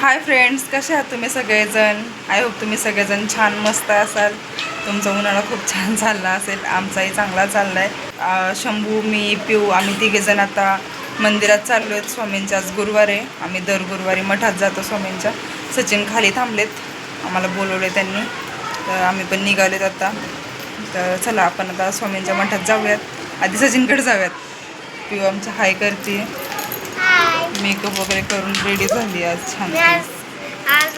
Hi friends, कसे आहात तुम्ही सगळेजण? आय होप तुम्ही सगळेजण छान मस्त असाल. तुमचा उन्हाळा खूप छान चालला असेल, आमचाही चांगला चालला आहे. शंभू, मी, पिऊ आम्ही तिघेजण आता मंदिरात चाललो आहेत. स्वामींच्या आज गुरुवार आहे. आम्ही दर गुरुवारी मठात जातो स्वामींच्या. सचिन खाली थांबलेत, आम्हाला बोलवले त्यांनी, तर आम्ही पण निघालेत आता. तर चला आपण आता स्वामींच्या मठात जाऊयात. आधी सचिनकडे जाऊयात. पिऊ आमच्या हाय करते, मेकअप वगैरे करून रेडी झाली आज छान. आज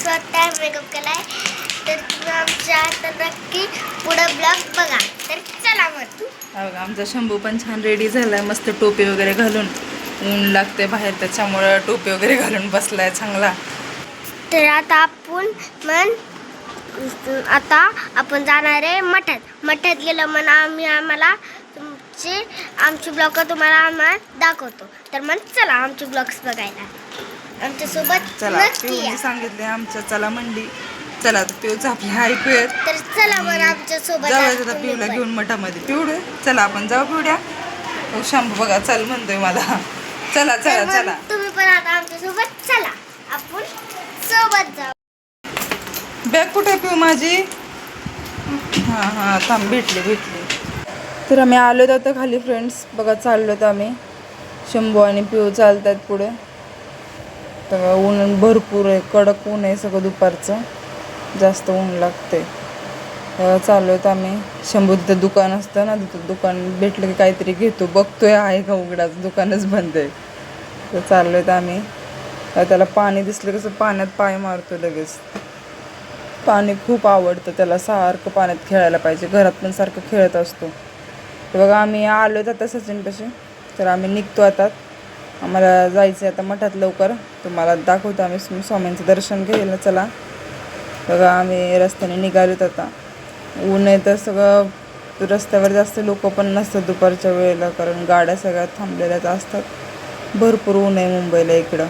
स्वतः मेकअप केलाय, तर तुम्ही आमच्या आता नक्की पुढे ब्लॉग बघा. तर चला मग. बघा आमचा शंभू पण छान रेडी झालाय, मस्त टोपी वगैरे घालून. ऊन लागते बाहेर त्याच्यामुळं टोपी वगैरे घालून बसलाय चांगला. तर आता आपण जाणार आहे मठात गेलं मग आम्हाला आमचे ब्लॉग तुम्हाला दाखवतो. तर मग चला आमचे ब्लॉग्स बघायला आमच्यासोबत चला. पिऊने सांगितले आमच्या चला मंडी. चला तर पिऊचं आपल्या ऐकूयात. तर चला मग आमच्यासोबत जाऊया आता पिऊला घेऊन मठामध्ये. पिवडे चला आपण जाऊ. पिवड्या शंभू बघा चल म्हणतोय मला. चला चला चला, तुम्ही पण आता आमच्यासोबत चला, आपण सोबत जाऊ. बॅग कुठे पिऊ माझी? हां थांब, भेटली. तर आम्ही आलो आता खाली फ्रेंड्स. बघा चाललो तर आम्ही. शंभू आणि पिऊ चालतात पुढे. तर ऊन भरपूर आहे, कडक ऊन आहे सगळं, दुपारचं जास्त ऊन लागते. चाललो आहेत आम्ही. शंभू तिथं दुकान असतं ना, तिथं दुकान भेटलं की काहीतरी घेतो. बघतोय आहे का उघडाच, दुकानच बंद आहे. तर चाललो आहेत आम्ही. त्याला पाणी दिसलं कसं पाण्यात पाय मारतो लगेच. पाणी खूप आवडतं त्याला, सारखं पाण्यात खेळायला पाहिजे. घरात पण सारखं खेळत असतो. तर बघा आम्ही आलो आहेत आता सचिनपाशी. तर आम्ही निघतो आता. आम्हाला जायचं आहे आता मठात लवकर. तुम्हाला दाखवतो आम्ही स्वामींचं दर्शन घ्यायला. चला बघा आम्ही रस्त्याने निघालोत आता. ऊन आहे तर सगळं रस्त्यावर जास्त लोक पण नसतात दुपारच्या वेळेला, कारण गाड्या सगळ्या थांबलेल्याच असतात. भरपूर ऊन आहे मुंबईला इकडं.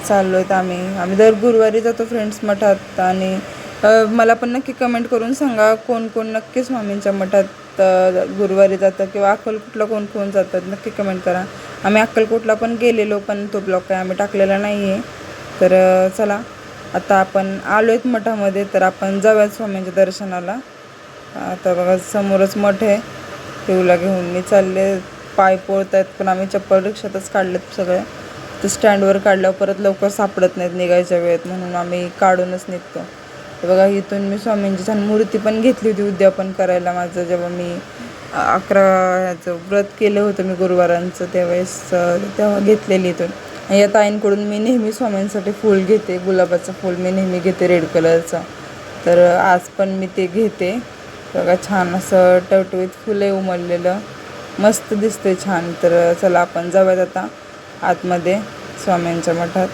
चाललो आहेत आम्ही दर गुरुवारी जातो फ्रेंड्स मठात. आणि मला पण नक्की कमेंट करून सांगा कोण नक्की स्वामींच्या मठात गुरुवारी जातं, किंवा अक्कलकोटला कोण जातात नक्की कमेंट करा. आम्ही अक्कलकोटला पण गेलेलो, पण तो ब्लॉग काय आम्ही टाकलेला नाही आहे. तर चला आता आपण आलो आहेत मठामध्ये, तर आपण जाऊयात स्वामींच्या दर्शनाला. आता बघा समोरच मठ आहे. पिऊला घेऊन मी चालले. पाय पोळत आहेत, पण आम्ही चप्पल रिक्षातच काढलेत सगळे. तर स्टँडवर काढल्यावर परत लवकर सापडत नाहीत निघायच्या वेळेत, म्हणून आम्ही काढूनच निघतो. तर बघा इथून मी स्वामींची छान मूर्ती पण घेतली होती उद्यापन करायला. माझं जेव्हा मी 11 ह्याचं व्रत केलं होतं मी गुरुवारांचं, तेव्हा घेतलेली इथून. आणि या ताईंकडून मी नेहमी स्वामींसाठी फूल घेते. गुलाबाचं फूल मी नेहमी घेते, रेड कलरचं. तर आज पण मी ते घेते. बघा छान असं टवटवीत फुलं उमललेलं, मस्त दिसते छान. तर चला आपण जाऊयात आता आतमध्ये स्वामींच्या मठात.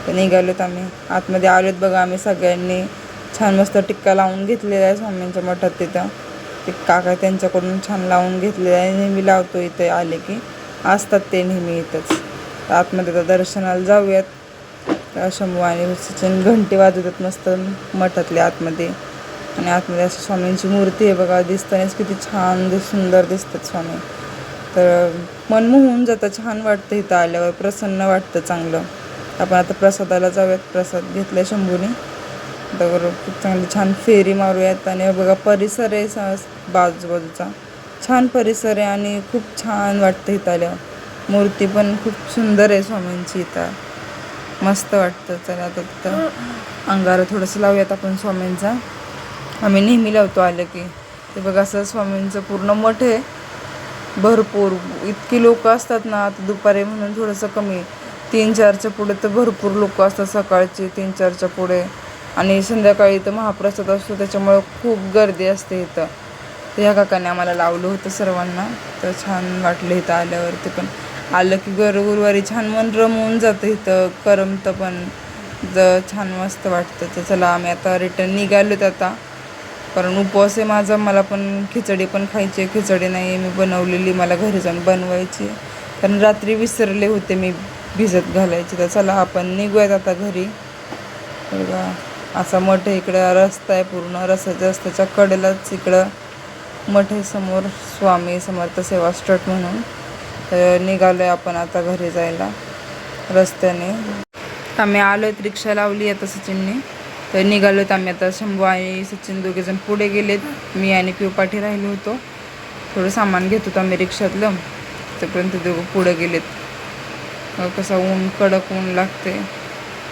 तर निघालोत आम्ही. आतमध्ये आलोत बघा आम्ही सगळ्यांनी. छान मस्त टिक्का लावून घेतलेला आहे स्वामींच्या मठात. तिथं ते काका त्यांच्याकडून छान लावून घेतलेलं आहे. नेहमी लावतो इथे आले की, असतात ते नेहमी इथंच. तर आतमध्ये तर दर्शनाला जाऊयात. शंभू आणि सचिन घंटी वाजवतात मस्त मठातल्या आतमध्ये. आणि आतमध्ये अशी स्वामींची मूर्ती आहे बघा, दिसतानाच किती छान सुंदर दिसतात स्वामी. तर मन मोहून जातं, छान वाटतं इथं आल्यावर, प्रसन्न वाटतं चांगलं. आपण आता प्रसादाला जाऊयात. प्रसाद घेतला शंभूने. तर खूप चांगली छान फेरी मारूयात. आणि बघा परिसर आहे बाजूबाजूचा, छान परिसर आहे आणि खूप छान वाटतं इथं आल्यावर. मूर्ती पण खूप सुंदर आहे स्वामींची इथं, मस्त वाटतं. चला आता तिथं अंगारा थोडंसं लावूयात आपण स्वामींचा. आम्ही नेहमी लावतो आलं की. ते बघा असं स्वामींचं पूर्ण मठ आहे. भरपूर इतकी लोक असतात ना. आता दुपारी म्हणून थोडंसं कमी, 3-4च्या पुढे तर भरपूर लोक असतात. सकाळची 3-4च्या पुढे, आणि संध्याकाळी इथं महाप्रसाद असतो, त्याच्यामुळं खूप गर्दी असते इथं. तर ह्या काकाने आम्हाला लावलं होतं सर्वांना. तर छान वाटलं इथं आल्यावरती. पण आलं की गुरुवारी छान मन रमवून जातं इथं, करमतं पण छान मस्त वाटतं. तर चला आम्ही आता रिटर्न निघालोत आता, कारण उपवास आहे माझा. मला पण खिचडी पण खायची आहे. खिचडी नाही मी बनवलेली, मला घरी जाऊन बनवायची, कारण रात्री विसरले होते मी भिजत घालायची. तर चला आपण निघूयात आता घरी. बघा असा मठ आहे, इकडं रस्ता आहे पूर्ण. रस्त्याच्या कडेलाच इकडं मठ आहे समोर, स्वामी समर्थ सेवा स्ट्रीट म्हणून. तर निघालो आहे आपण आता घरी जायला रस्त्याने. आम्ही आलोत, रिक्षा लावली आता सचिनने. तर निघालोत आम्ही आता. शंभू आणि सचिन दोघेजण पुढे गेलेत, मी आणि पिऊ पाठी राहिलो होतो. थोडं सामान घेत होतो आम्ही रिक्षातलं, तोपर्यंत दोघं पुढे गेलेत. कसा ऊन, कडक ऊन लागते,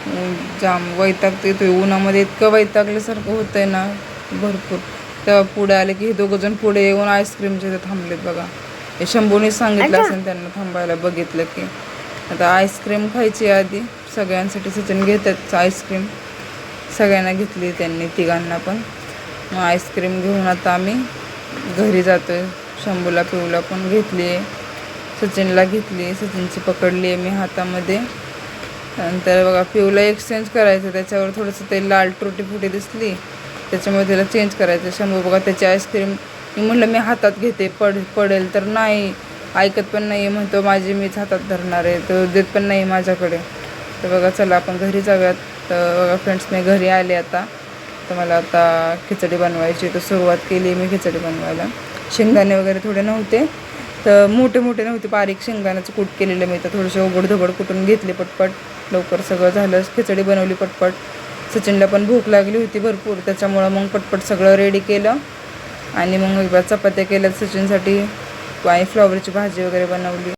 ऊन जाम वैतागते. तो उन्हामध्ये इतकं वैतागल्यासारखं होतंय ना भरपूर. तेव्हा पुढे आले की हे दोघंजण पुढे येऊन आईस्क्रीमच्या इथं थांबलेत बघा. हे शंभूने सांगितलं असेल त्यांना थांबायला. बघितलं की आता आईस्क्रीम खायची आधी सगळ्यांसाठी. सचिन घेतात आईस्क्रीम, सगळ्यांना घेतली त्यांनी, तिघांना पण. मग आईस्क्रीम घेऊन आता आम्ही घरी जातो आहे. शंभूला पिऊला पण घेतली आहे, सचिनला घेतली, सचिनची पकडली आहे मी हातामध्ये. नंतर बघा पिऊला एक्सचेंज करायचं, त्याच्यावर थोडंसं ते लाल तुरटी फुटी दिसली, त्याच्यामुळे त्याला चेंज करायचं. शंभू बघा त्याची आईस्क्रीम, मी म्हणलं मी हातात घेते, पडेल तर नाही, ऐकत पण नाही, म्हणतो माझी मीच हातात धरणार आहे, तो देत पण नाही माझ्याकडे. तर बघा चला आपण घरी जाऊयात. तर बघा फ्रेंड्स मी घरी आले आता. तर मला आता खिचडी बनवायची, तर सुरुवात केली मी खिचडी बनवायला. शेंगदाणे वगैरे थोडे नव्हते, तर मोठे नव्हते, बारीक शेंगदाण्याचं कूट केलेलं मी. तर थोडेसे ओबड-धोबड कुटून घेतले पटपट, लवकर सगळं झालं. खिचडी बनवली पटपट. सचिनला पण भूक लागली होती भरपूर, त्याच्यामुळं मग पटपट सगळं रेडी केलं. आणि मग एकदा चपात्या केल्या सचिनसाठी, आणि फ्लॉवरची भाजी वगैरे बनवली.